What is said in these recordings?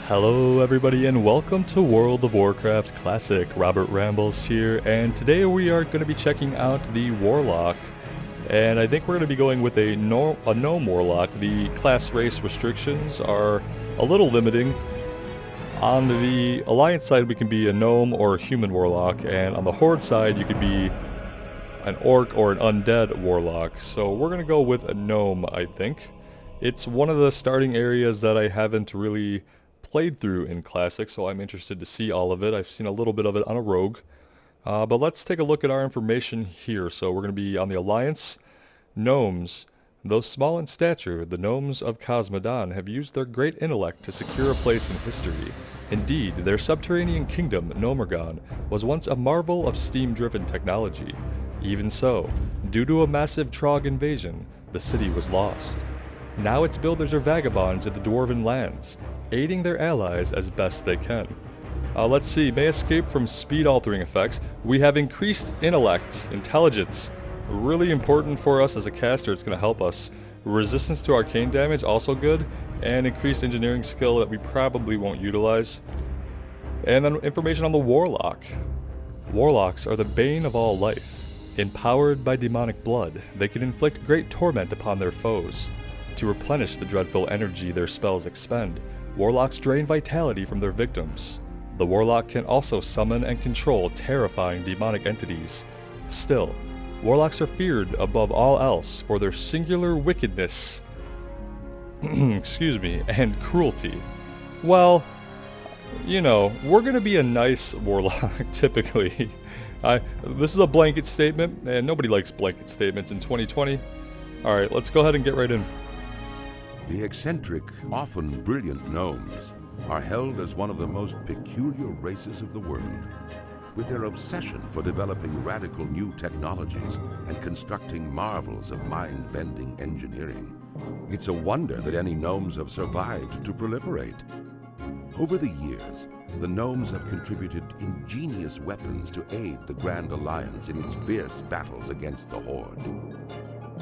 Hello everybody and welcome to World of Warcraft Classic. Robert Rambles here, and today we are going to be checking out the Warlock. And I think we're going to be going with a Gnome Warlock. The class race restrictions are a little limiting. On the Alliance side we can be a Gnome or a Human Warlock, and on the Horde side you could be an Orc or an Undead Warlock. So we're going to go with a Gnome, I think. It's one of the starting areas that I haven't really played through in Classic, so I'm interested to see all of it. I've seen a little bit of it on a rogue. But let's take a look at our information here. So we're going to be on the Alliance. Gnomes. Though small in stature, the gnomes of Cosmodon have used their great intellect to secure a place in history. Indeed, their subterranean kingdom, Gnomergon, was once a marvel of steam-driven technology. Even so, due to a massive Trogg invasion, the city was lost. Now its builders are vagabonds in the Dwarven lands, aiding their allies as best they can. Let's see, may escape from speed-altering effects. We have increased intellect, intelligence. Really important for us as a caster, it's going to help us. Resistance to arcane damage, also good. And increased engineering skill that we probably won't utilize. And then information on the Warlock. Warlocks are the bane of all life. Empowered by demonic blood, they can inflict great torment upon their foes. To replenish the dreadful energy their spells expend, Warlocks drain vitality from their victims. The Warlock can also summon and control terrifying demonic entities. Still, Warlocks are feared above all else for their singular wickedness and cruelty. Well, you know, we're gonna be a nice Warlock, typically. This is a blanket statement, and nobody likes blanket statements in 2020. Alright, let's go ahead and get right in. The eccentric, often brilliant gnomes are held as one of the most peculiar races of the world. With their obsession for developing radical new technologies and constructing marvels of mind-bending engineering, it's a wonder that any gnomes have survived to proliferate. Over the years, the gnomes have contributed ingenious weapons to aid the Grand Alliance in its fierce battles against the Horde.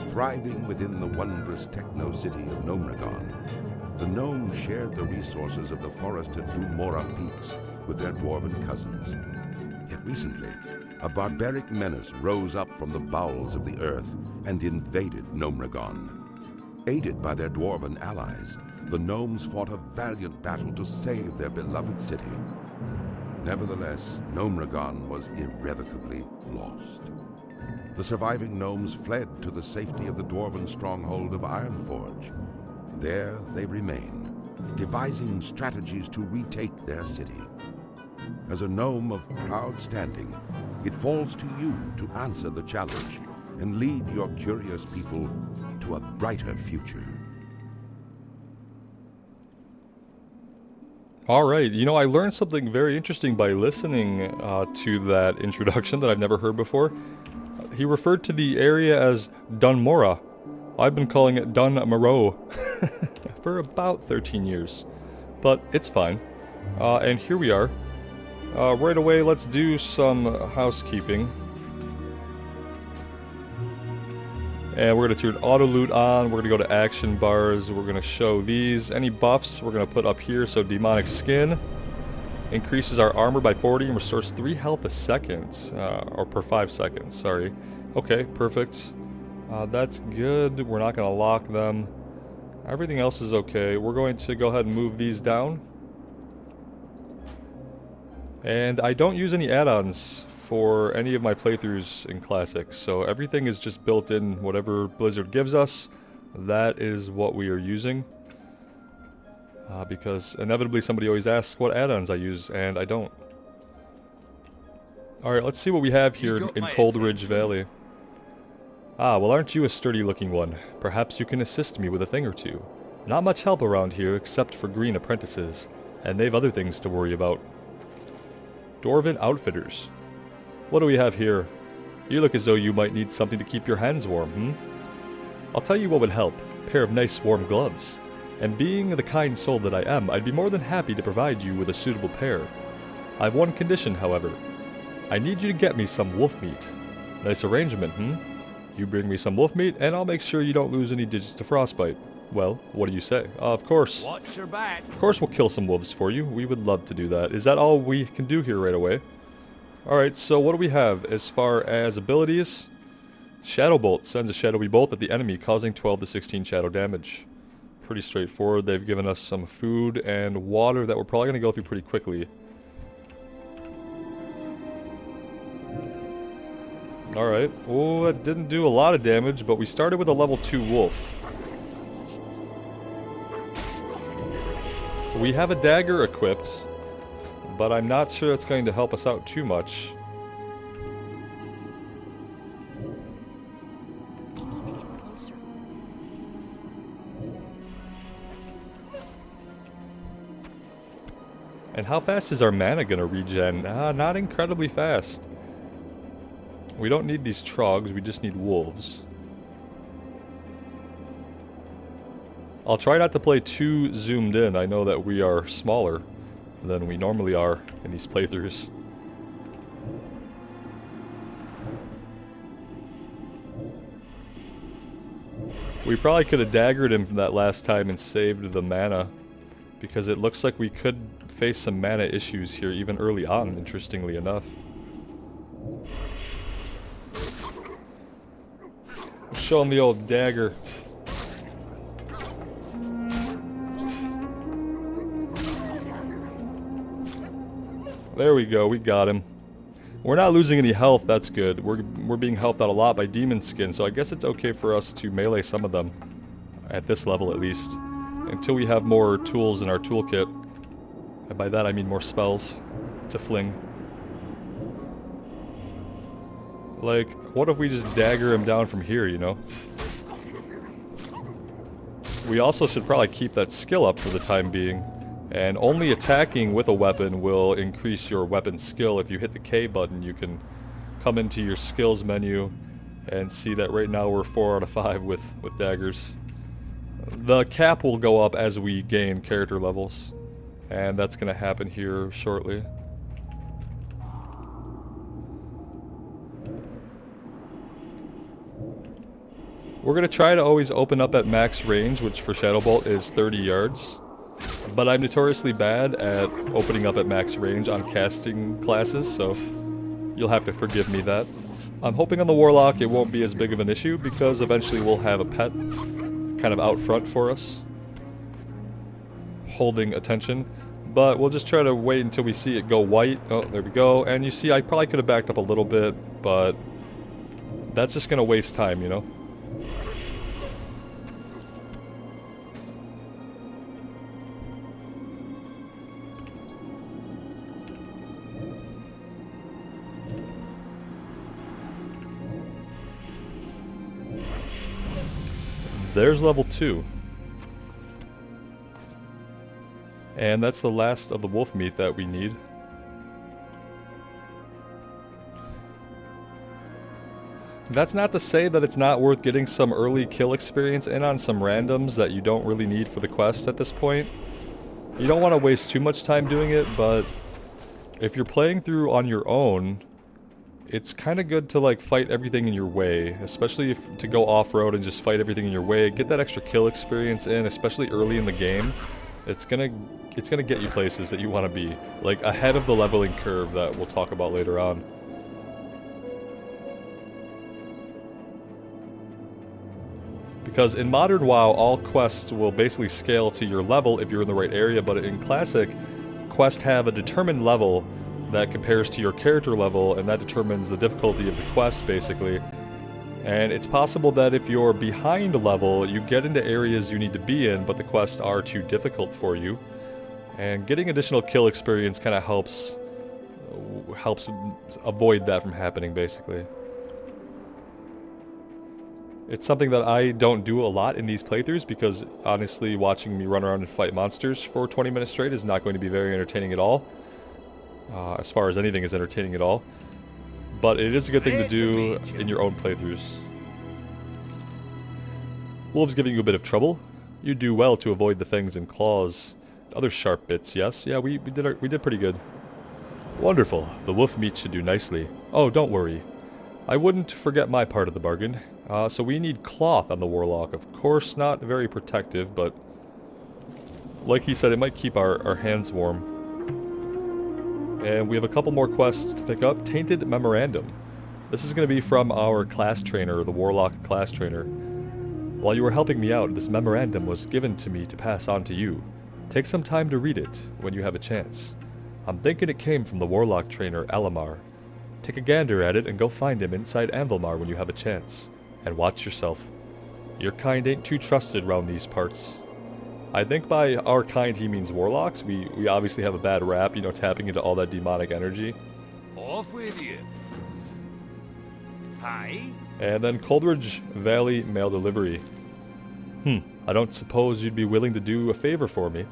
Thriving within the wondrous techno-city of Gnomergon, the gnomes shared the resources of the forested Umora peaks with their dwarven cousins. Yet recently, a barbaric menace rose up from the bowels of the earth and invaded Gnomergon. Aided by their dwarven allies, the gnomes fought a valiant battle to save their beloved city. Nevertheless, Gnomergon was irrevocably lost. The surviving gnomes fled to the safety of the dwarven stronghold of Ironforge. There they remain, devising strategies to retake their city. As a gnome of proud standing, it falls to you to answer the challenge and lead your curious people to a brighter future. Alright, you know, I learned something very interesting by listening to that introduction that I've never heard before. He referred to the area as Dunmora. I've been calling it Dunmaro for about 13 years. But it's fine. And here we are. Right away, let's do some housekeeping. And we're going to turn auto loot on. We're going to go to action bars. We're going to show these. Any buffs we're going to put up here. So demonic skin increases our armor by 40 and restores 3 health a second. Or per 5 seconds, sorry. Okay, perfect. That's good. We're not going to lock them. Everything else is okay. We're going to go ahead and move these down. And I don't use any add-ons for any of my playthroughs in Classic, so everything is just built in. Whatever Blizzard gives us, that is what we are using. Because inevitably somebody always asks what add-ons I use, and I don't. Alright, let's see what we have here in Coldridge Valley. Ah, well, aren't you a sturdy-looking one? Perhaps you can assist me with a thing or two. Not much help around here except for green apprentices, and they've other things to worry about. Dwarven outfitters. What do we have here? You look as though you might need something to keep your hands warm, I'll tell you what would help. A pair of nice warm gloves. And being the kind soul that I am, I'd be more than happy to provide you with a suitable pair. I have one condition, however. I need you to get me some wolf meat. Nice arrangement, You bring me some wolf meat, and I'll make sure you don't lose any digits to frostbite. Well, what do you say? Of course. Watch your back. Of course we'll kill some wolves for you. We would love to do that. Is that all we can do here right away? Alright, so what do we have as far as abilities? Shadow Bolt sends a shadowy bolt at the enemy, causing 12 to 16 shadow damage. Pretty straightforward. They've given us some food and water that we're probably going to go through pretty quickly. Alright. Oh, that didn't do a lot of damage, but we started with a level 2 wolf. We have a dagger equipped, but I'm not sure it's going to help us out too much. I need to get closer. And how fast is our mana going to regen? Not incredibly fast. We don't need these trogs, we just need wolves. I'll try not to play too zoomed in. I know that we are smaller than we normally are in these playthroughs. We probably could have daggered him from that last time and saved the mana, because it looks like we could face some mana issues here even early on, interestingly enough. Show him the old dagger. There we go, we got him. We're not losing any health, that's good. We're being helped out a lot by demon skin, so I guess it's okay for us to melee some of them. At this level at least. Until we have more tools in our toolkit. And by that I mean more spells to fling. Like, what if we just dagger him down from here, you know? We also should probably keep that skill up for the time being. And only attacking with a weapon will increase your weapon skill. If you hit the K button, you can come into your skills menu and see that right now we're 4 out of 5 with daggers. The cap will go up as we gain character levels. And that's going to happen here shortly. We're going to try to always open up at max range, which for Shadow Bolt is 30 yards. But I'm notoriously bad at opening up at max range on casting classes, so you'll have to forgive me that. I'm hoping on the Warlock it won't be as big of an issue, because eventually we'll have a pet kind of out front for us, holding attention. But we'll just try to wait until we see it go white. Oh, there we go. And you see, I probably could have backed up a little bit, but that's just going to waste time, you know? There's level 2. And that's the last of the wolf meat that we need. That's not to say that it's not worth getting some early kill experience in on some randoms that you don't really need for the quest at this point. You don't want to waste too much time doing it, but if you're playing through on your own, it's kind of good to like fight everything in your way, especially if to go off-road and just fight everything in your way. Get that extra kill experience in, especially early in the game. It's gonna get you places that you want to be, like ahead of the leveling curve that we'll talk about later on. Because in modern WoW, all quests will basically scale to your level if you're in the right area, but in Classic, quests have a determined level that compares to your character level, and that determines the difficulty of the quest, basically. And it's possible that if you're behind a level, you get into areas you need to be in, but the quests are too difficult for you. And getting additional kill experience kind of helps avoid that from happening, basically. It's something that I don't do a lot in these playthroughs, because honestly, watching me run around and fight monsters for 20 minutes straight is not going to be very entertaining at all. As far as anything is entertaining at all. But it is a good thing to do in your own playthroughs. Wolves giving you a bit of trouble. You do well to avoid the fangs and claws. Other sharp bits, yes? Yeah, we did pretty good. Wonderful. The wolf meat should do nicely. Oh, don't worry. I wouldn't forget my part of the bargain. So we need cloth on the Warlock. Of course, not very protective, but like he said, it might keep our hands warm. And we have a couple more quests to pick up. Tainted Memorandum. This is going to be from our class trainer, the Warlock class trainer. While you were helping me out, this memorandum was given to me to pass on to you. Take some time to read it when you have a chance. I'm thinking it came from the Warlock trainer, Anvilmar. Take a gander at it and go find him inside Anvilmar when you have a chance. And watch yourself. Your kind ain't too trusted round these parts. I think by our kind he means warlocks. We obviously have a bad rap, you know, tapping into all that demonic energy. Off with you. Hi. And then Coldridge Valley mail delivery. I don't suppose you'd be willing to do a favor for me.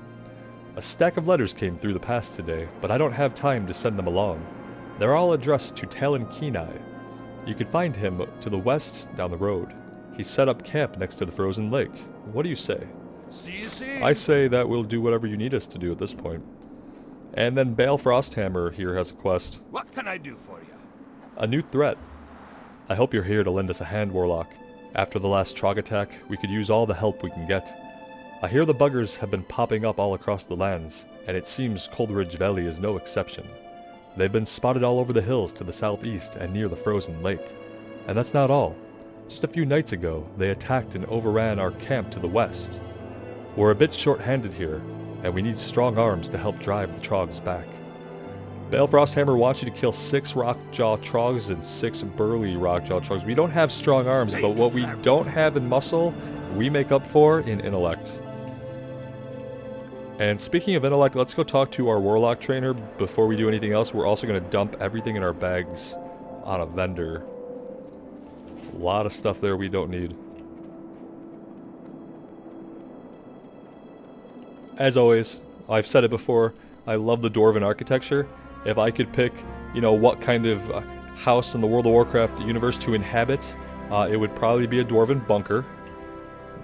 A stack of letters came through the pass today, but I don't have time to send them along. They're all addressed to Talon Kenai. You can find him to the west down the road. He's set up camp next to the frozen lake. What do you say? See you soon. I say that we'll do whatever you need us to do at this point. And then Bale Frosthammer here has a quest. What can I do for you? A new threat. I hope you're here to lend us a hand, Warlock. After the last Trog attack, we could use all the help we can get. I hear the buggers have been popping up all across the lands, and it seems Coldridge Valley is no exception. They've been spotted all over the hills to the southeast and near the frozen lake. And that's not all. Just a few nights ago, they attacked and overran our camp to the west. We're a bit short-handed here, and we need strong arms to help drive the Trogs back. Bale Frosthammer wants you to kill 6 Rockjaw Trogs and 6 burly Rockjaw Trogs. We don't have strong arms, but what we don't have in muscle, we make up for in intellect. And speaking of intellect, let's go talk to our Warlock trainer before we do anything else. We're also going to dump everything in our bags on a vendor. A lot of stuff there we don't need. As always, I've said it before, I love the Dwarven architecture. If I could pick, you know, what kind of house in the World of Warcraft universe to inhabit, it would probably be a Dwarven bunker.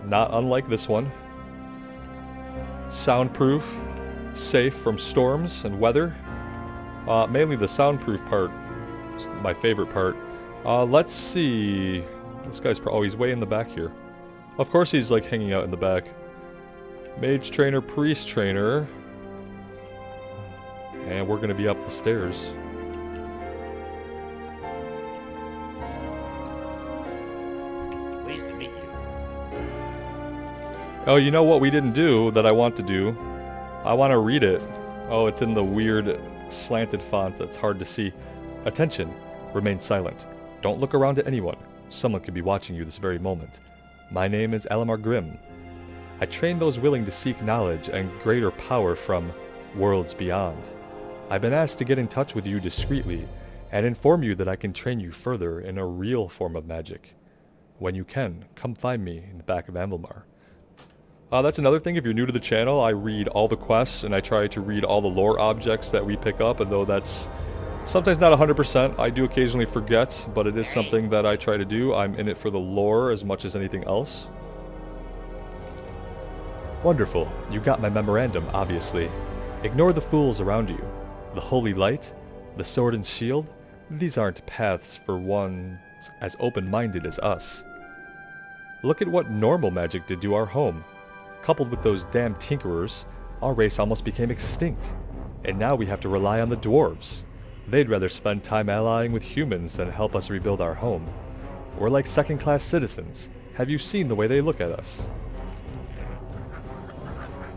Not unlike this one. Soundproof, safe from storms and weather. Mainly the soundproof part is my favorite part. Let's see. This guy's he's way in the back here. Of course he's like hanging out in the back. Mage trainer, priest trainer. And we're going to be up the stairs. Pleased to meet you. Oh, you know what we didn't do that I want to do? I want to read it. Oh, it's in the weird slanted font that's hard to see. Attention. Remain silent. Don't look around at anyone. Someone could be watching you this very moment. My name is Elamar Grimm. I train those willing to seek knowledge and greater power from worlds beyond. I've been asked to get in touch with you discreetly and inform you that I can train you further in a real form of magic. When you can, come find me in the back of Anvilmar. That's another thing, if you're new to the channel, I read all the quests and I try to read all the lore objects that we pick up, and though that's sometimes not 100%, I do occasionally forget, but it is something that I try to do. I'm in it for the lore as much as anything else. Wonderful. You got my memorandum, obviously. Ignore the fools around you. The holy light, the sword and shield, these aren't paths for one as open-minded as us. Look at what normal magic did to our home. Coupled with those damn tinkerers, our race almost became extinct. And now we have to rely on the dwarves. They'd rather spend time allying with humans than help us rebuild our home. We're like second-class citizens. Have you seen the way they look at us?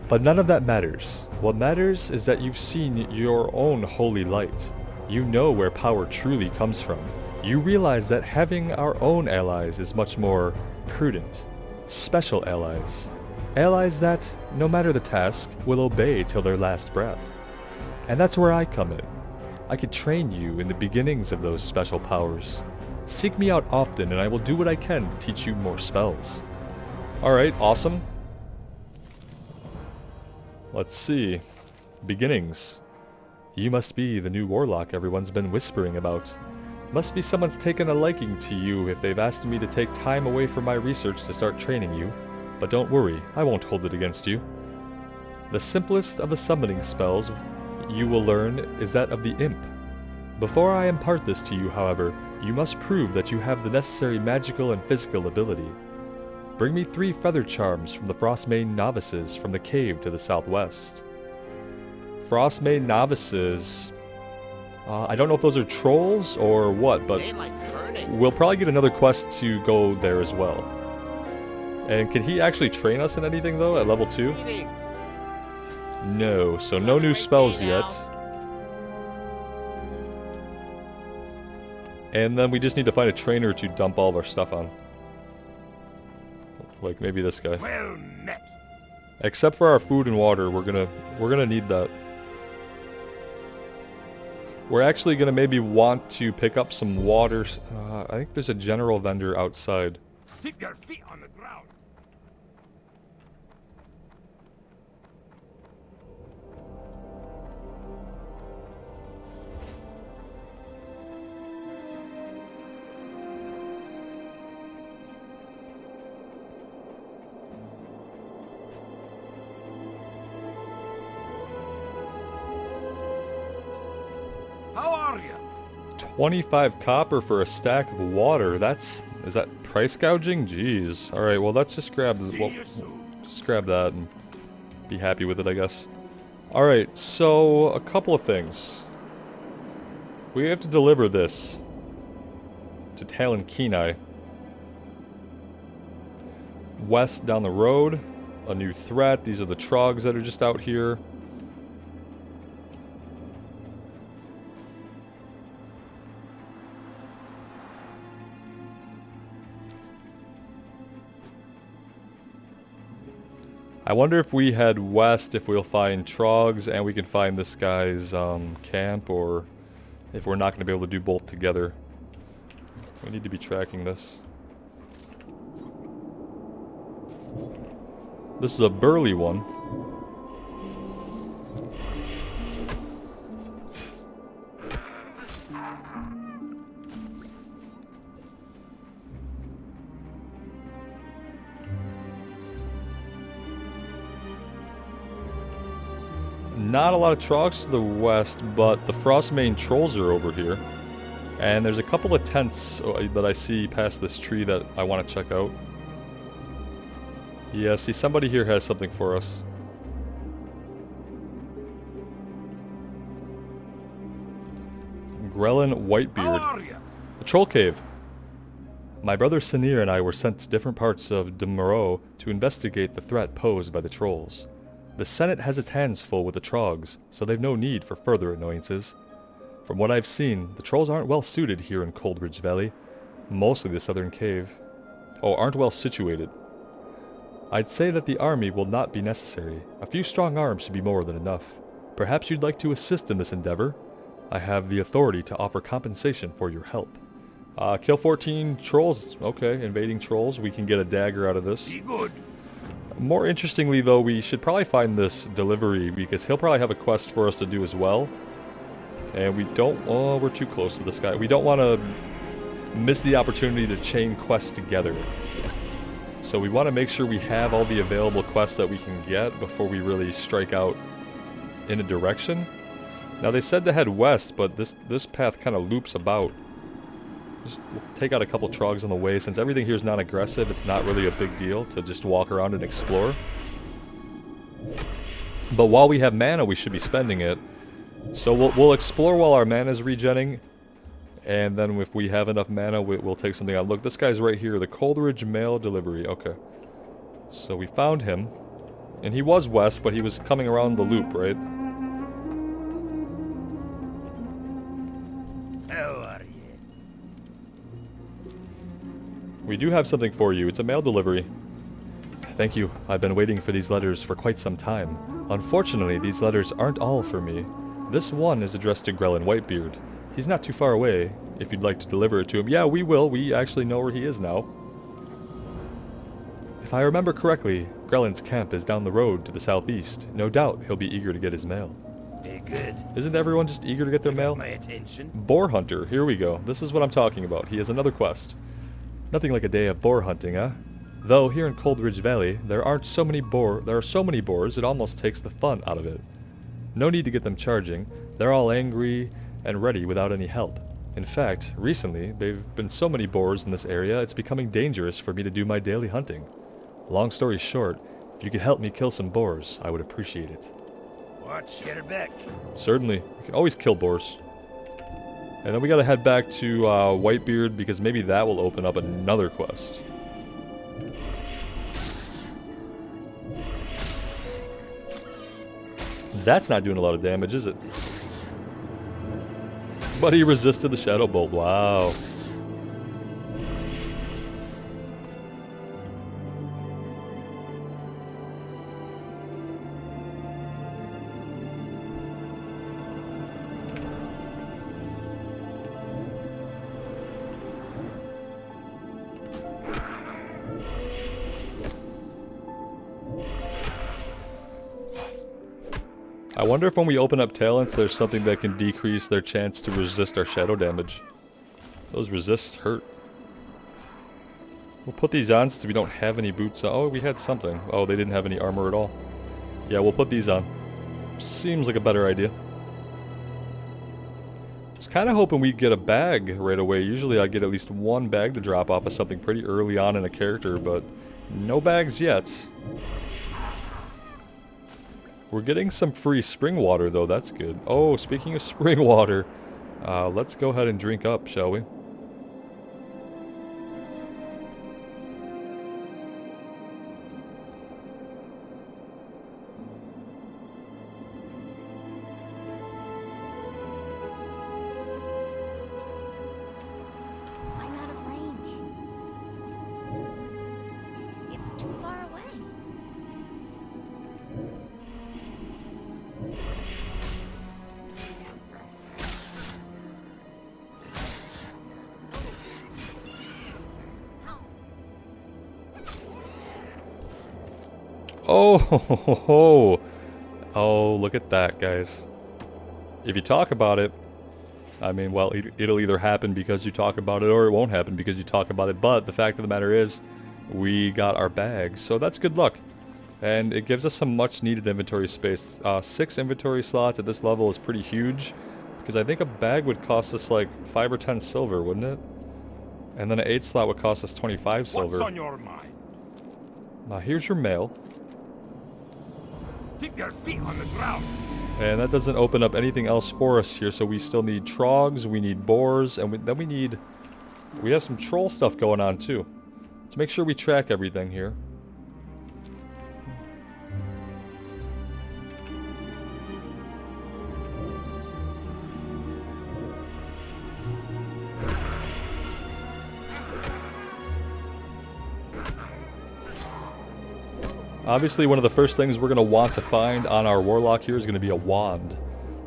But none of that matters. What matters is that you've seen your own holy light. You know where power truly comes from. You realize that having our own allies is much more prudent. Special allies. Allies that, no matter the task, will obey till their last breath. And that's where I come in. I could train you in the beginnings of those special powers. Seek me out often and I will do what I can to teach you more spells. Alright, awesome. Let's see. Beginnings. You must be the new Warlock everyone's been whispering about. Must be someone's taken a liking to you if they've asked me to take time away from my research to start training you. But don't worry, I won't hold it against you. The simplest of the summoning spells you will learn is that of the Imp. Before I impart this to you, however, You must prove that you have the necessary magical and physical ability. Bring me 3 feather charms from the Frostmane novices from the cave to the southwest. Frostmane novices... I don't know if those are trolls or what, but we'll probably get another quest to go there as well. And can he actually train us in anything though at level 2? No, so no new spells yet. And then we just need to find a trainer to dump all of our stuff on. Like maybe this guy. Well met. Except for our food and water, we're gonna need that. We're actually gonna maybe want to pick up some water. I think there's a general vendor outside. Keep your feet on the ground. How are you? 25 copper for a stack of water. Is that price gouging? Jeez. Alright, well let's just grab just grab that and be happy with it, I guess. Alright, so a couple of things. We have to deliver this to Talon Kenai. West down the road. A new threat. These are the trogs that are just out here. I wonder if we head west, if we'll find trogs and we can find this guy's camp, or if we're not going to be able to do both together. We need to be tracking this. This is a burly one. Not a lot of trogs to the west, but the Frostmane trolls are over here. And there's a couple of tents that I see past this tree that I want to check out. Yeah, see, somebody here has something for us. Grelin Whitebeard. A troll cave. My brother Sinir and I were sent to different parts of Demeraux to investigate the threat posed by the trolls. The Senate has its hands full with the trogs, so they've no need for further annoyances. From what I've seen, the trolls aren't well suited here in Coldridge Valley. Mostly the southern cave. Oh, aren't well situated. I'd say that the army will not be necessary. A few strong arms should be more than enough. Perhaps you'd like to assist in this endeavor? I have the authority to offer compensation for your help. Kill 14 trolls. Okay, invading trolls. We can get a dagger out of this. Be good. More interestingly though, we should probably find this delivery, because he'll probably have a quest for us to do as well. And we don't... oh, we're too close to this guy. We don't want to miss the opportunity to chain quests together. So we want to make sure we have all the available quests that we can get before we really strike out in a direction. Now they said to head west, but this path kind of loops about. Just take out a couple trogs on the way. Since everything here is non-aggressive, it's not really a big deal to just walk around and explore. But while we have mana, we should be spending it. So we'll explore while our mana is regenning. And then if we have enough mana, we'll take something out. Look, this guy's right here. The Coldridge Mail Delivery. Okay. So we found him. And he was west, but he was coming around the loop, right? We do have something for you. It's a mail delivery. Thank you. I've been waiting for these letters for quite some time. Unfortunately, these letters aren't all for me. This one is addressed to Grelin Whitebeard. He's not too far away, if you'd like to deliver it to him. Yeah, we will. We actually know where he is now. If I remember correctly, Grelin's camp is down the road to the southeast. No doubt he'll be eager to get his mail. Be good. Isn't everyone just eager to get their mail? My attention. Boar Hunter. Here we go. This is what I'm talking about. He has another quest. Nothing like a day of boar hunting, huh? Though here in Coldridge Valley, there are so many boars, it almost takes the fun out of it. No need to get them charging. They're all angry and ready without any help. In fact, recently, there've been so many boars in this area, it's becoming dangerous for me to do my daily hunting. Long story short, if you could help me kill some boars, I would appreciate it. Watch your back. Certainly, you can always kill boars. And then we gotta head back to Whitebeard, because maybe that will open up another quest. That's not doing a lot of damage, is it? But he resisted the Shadow Bolt, wow. I wonder if when we open up talents, there's something that can decrease their chance to resist our shadow damage. Those resists hurt. We'll put these on since we don't have any boots on. Oh, we had something. Oh, they didn't have any armor at all. Yeah, we'll put these on. Seems like a better idea. I was kind of hoping we'd get a bag right away. Usually I get at least one bag to drop off of something pretty early on in a character, but no bags yet. We're getting some free spring water though, that's good. Oh, speaking of spring water, let's go ahead and drink up, shall we? I'm out of range. It's too far away. Oh, ho, ho, ho, ho. Oh, look at that, guys. If you talk about it, I mean, well, it'll either happen because you talk about it or it won't happen because you talk about it. But the fact of the matter is, we got our bags, so that's good luck. And it gives us some much needed inventory space. 6 inventory slots at this level is pretty huge, because I think a bag would cost us like 5 or 10 silver, wouldn't it? And then an 8 slot would cost us 25 silver. What's on your mind? Now here's your mail. Keep your feet on the ground. And that doesn't open up anything else for us here, so we still need trogs, we need boars, and then we have some troll stuff going on too. Let's make sure we track everything here. Obviously, one of the first things we're going to want to find on our Warlock here is going to be a wand.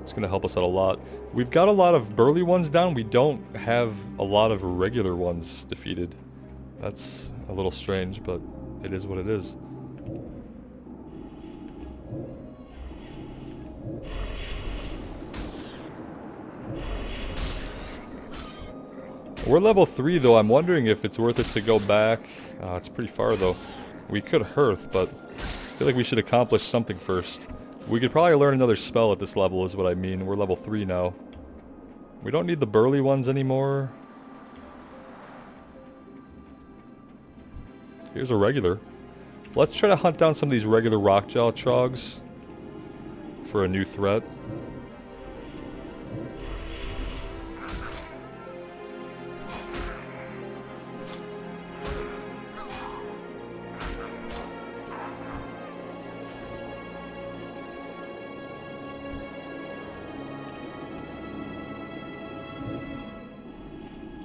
It's going to help us out a lot. We've got a lot of burly ones down. We don't have a lot of regular ones defeated. That's a little strange, but it is what it is. We're level 3 though. I'm wondering if it's worth it to go back. It's pretty far though. We could hearth, but I feel like we should accomplish something first. We could probably learn another spell at this level is what I mean. We're level 3 now. We don't need the burly ones anymore. Here's a regular. Let's try to hunt down some of these regular rockjaw trogs for a new threat.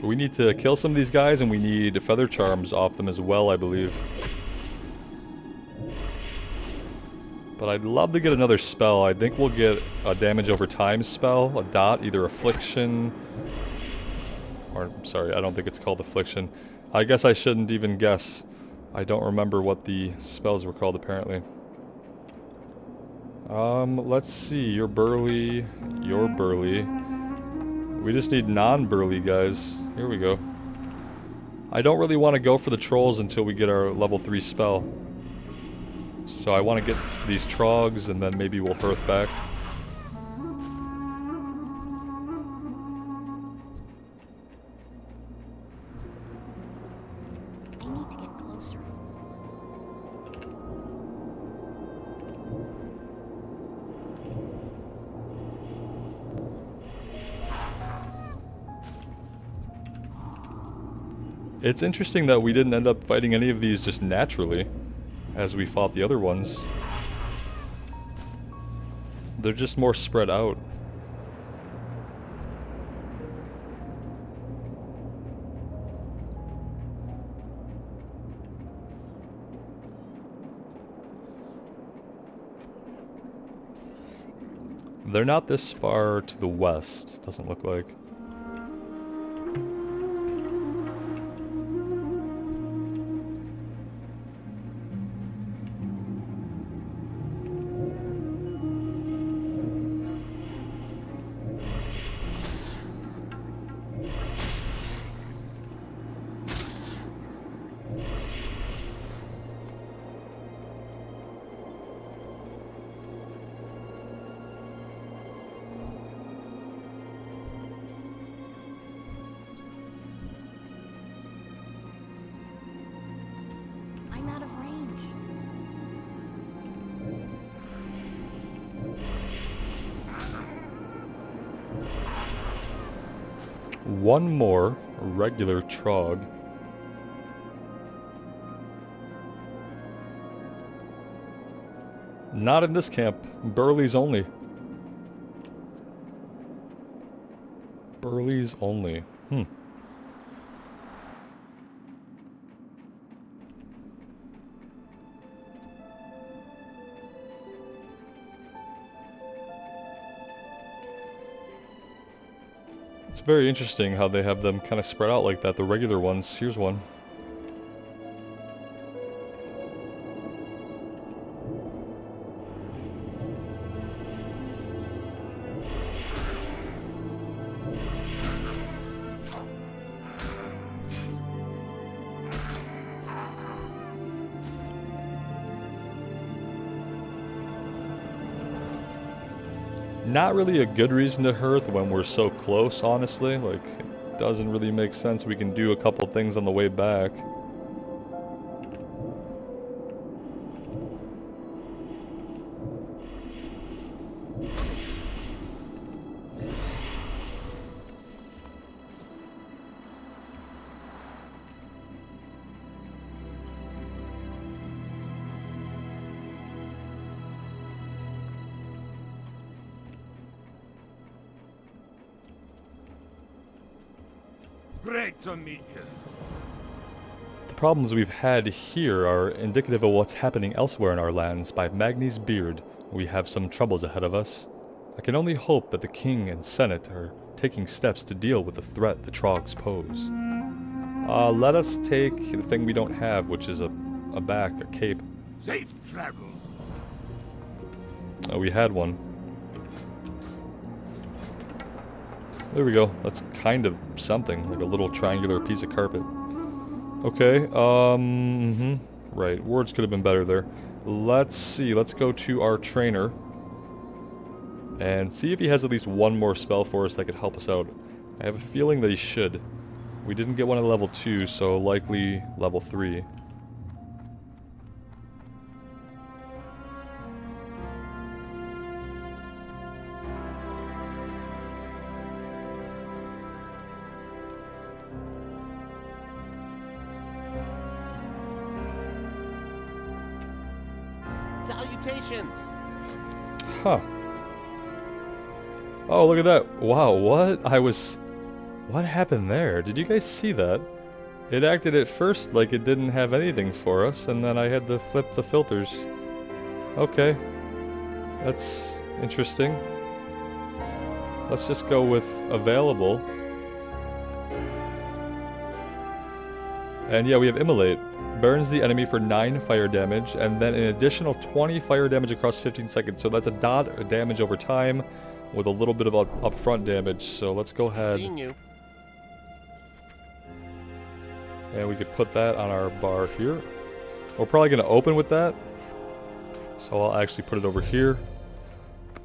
We need to kill some of these guys, and we need feather charms off them as well, I believe. But I'd love to get another spell. I think we'll get a damage over time spell, a dot, either affliction, or, I'm sorry, I don't think it's called affliction. I guess I shouldn't even guess. I don't remember what the spells were called, apparently. Let's see, you're burly, you're burly. We just need non-burly guys. Here we go. I don't really want to go for the trolls until we get our level 3 spell. So I want to get these trogs and then maybe we'll hearth back. It's interesting that we didn't end up fighting any of these just naturally, as we fought the other ones. They're just more spread out. They're not this far to the west, doesn't look like. I'm out of range. One more regular trog. Not in this camp. Burleys only. Burleys only. It's very interesting how they have them kind of spread out like that, the regular ones. Here's one. Not really a good reason to hearth when we're so close, honestly. Like, it doesn't really make sense. We can do a couple things on the way back. Great to meet you. The problems we've had here are indicative of what's happening elsewhere in our lands. By Magni's beard, we have some troubles ahead of us. I can only hope that the king and senate are taking steps to deal with the threat the trogs pose. Let us take the thing we don't have, which is a cape. Safe travels. We had one. There we go. That's kind of something, like a little triangular piece of carpet. Okay, right, words could have been better there. Let's see, let's go to our trainer and see if he has at least one more spell for us that could help us out. I have a feeling that he should. We didn't get one at level 2, so likely level 3. Salutations! Huh. Oh, look at that. Wow, what? What happened there? Did you guys see that? It acted at first like it didn't have anything for us, and then I had to flip the filters. Okay. That's interesting. Let's just go with available. And yeah, we have Immolate. Burns the enemy for 9 fire damage, and then an additional 20 fire damage across 15 seconds. So that's a dot of damage over time, with a little bit of upfront damage. So let's go ahead. Seeing you. And we could put that on our bar here. We're probably going to open with that. So I'll actually put it over here.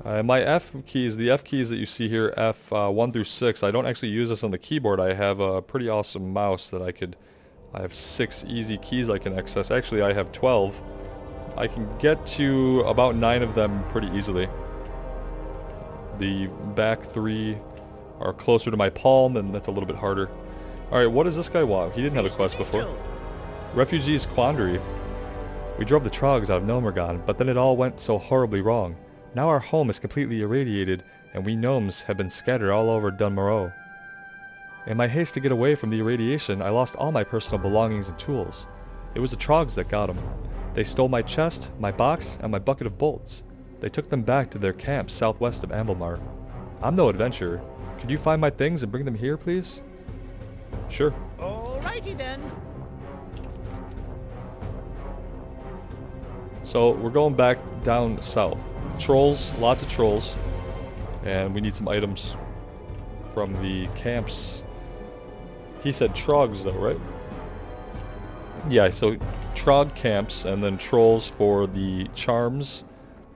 My F keys, the F keys that you see here, F1 through 6, I don't actually use this on the keyboard. I have a pretty awesome mouse that I have 6 easy keys I can access. Actually, I have 12. I can get to about 9 of them pretty easily. The back 3 are closer to my palm, and that's a little bit harder. Alright, what does this guy want? He didn't have a quest before. Refugees Quandary. We drove the Trogs out of Gnomergon, but then it all went so horribly wrong. Now our home is completely irradiated, and we gnomes have been scattered all over Dunmoreau. In my haste to get away from the irradiation, I lost all my personal belongings and tools. It was the Trogs that got them. They stole my chest, my box, and my bucket of bolts. They took them back to their camp southwest of Anvilmar. I'm no adventurer. Could you find my things and bring them here, please? Sure. Alrighty then. So we're going back down south. Trolls, lots of trolls. And we need some items from the camps. He said trogs though, right? Yeah, so trog camps and then trolls for the charms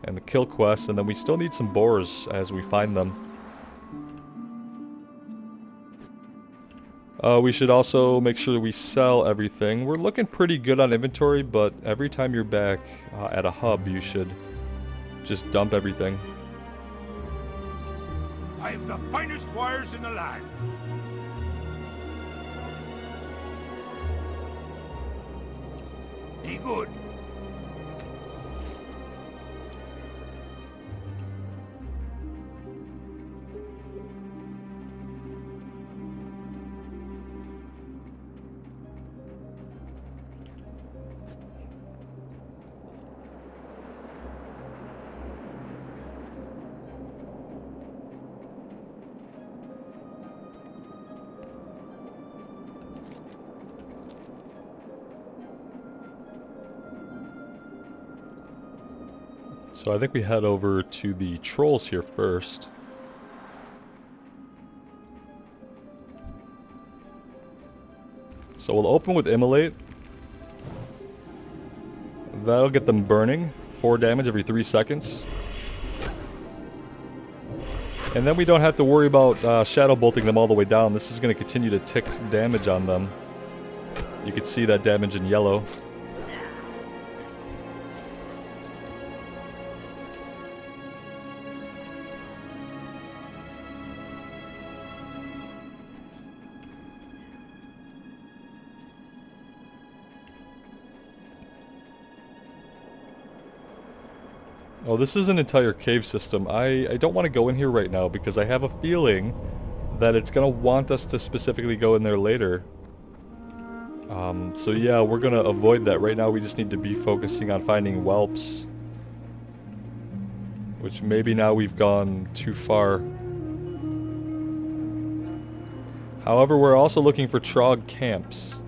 and the kill quests, and then we still need some boars as we find them. We should also make sure that we sell everything. We're looking pretty good on inventory, but every time you're back at a hub, you should just dump everything. I have the finest wires in the land. Be good. So I think we head over to the trolls here first. So we'll open with Immolate. That'll get them burning. 4 damage every 3 seconds. And then we don't have to worry about shadow bolting them all the way down. This is going to continue to tick damage on them. You can see that damage in yellow. Oh, this is an entire cave system. I don't want to go in here right now because I have a feeling that it's going to want us to specifically go in there later. So yeah, we're going to avoid that. Right now we just need to be focusing on finding whelps. Which maybe now we've gone too far. However, we're also looking for trog camps.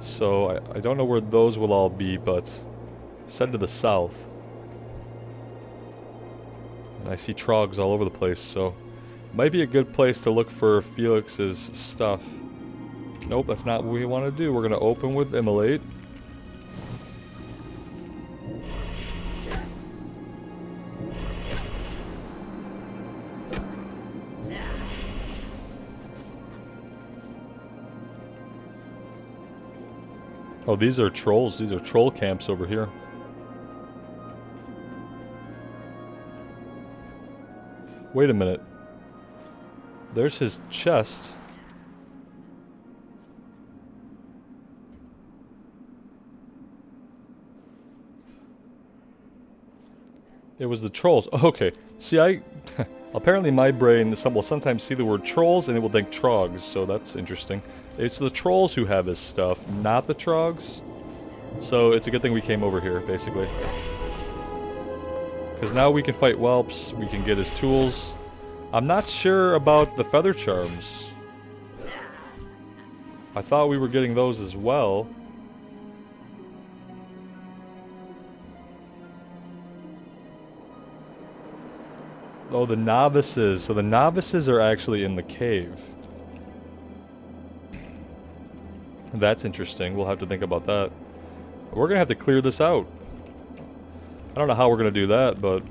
So I don't know where those will all be, but send to the south. I see trogs all over the place, so might be a good place to look for Felix's stuff. Nope, that's not what we want to do. We're going to open with Immolate. Oh, these are trolls. These are troll camps over here. Wait a minute. There's his chest. It was the trolls. Okay. See, apparently my brain will sometimes see the word trolls and it will think trogs, so that's interesting. It's the trolls who have his stuff, not the trogs. So it's a good thing we came over here, basically. Because now we can fight whelps, we can get his tools. I'm not sure about the feather charms. I thought we were getting those as well. Oh, the novices. So the novices are actually in the cave. That's interesting. We'll have to think about that. We're going to have to clear this out. I don't know how we're going to do that, but...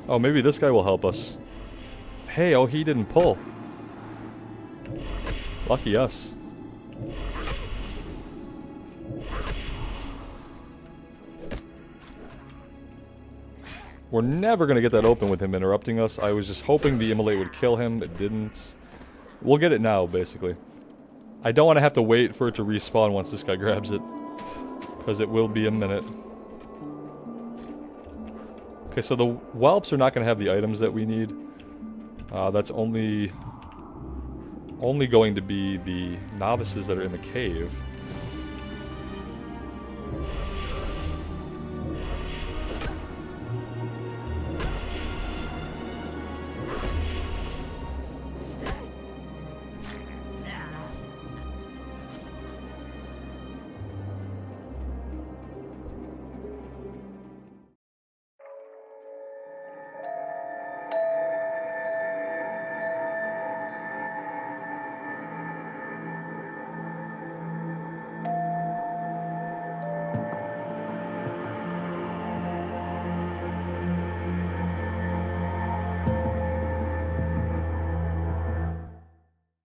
Oh, maybe this guy will help us. Hey, oh, he didn't pull. Lucky us. We're never going to get that open with him interrupting us. I was just hoping the Immolate would kill him. It didn't. We'll get it now, basically. I don't want to have to wait for it to respawn once this guy grabs it, because it will be a minute. Okay, so the whelps are not going to have the items that we need. That's only going to be the novices that are in the cave.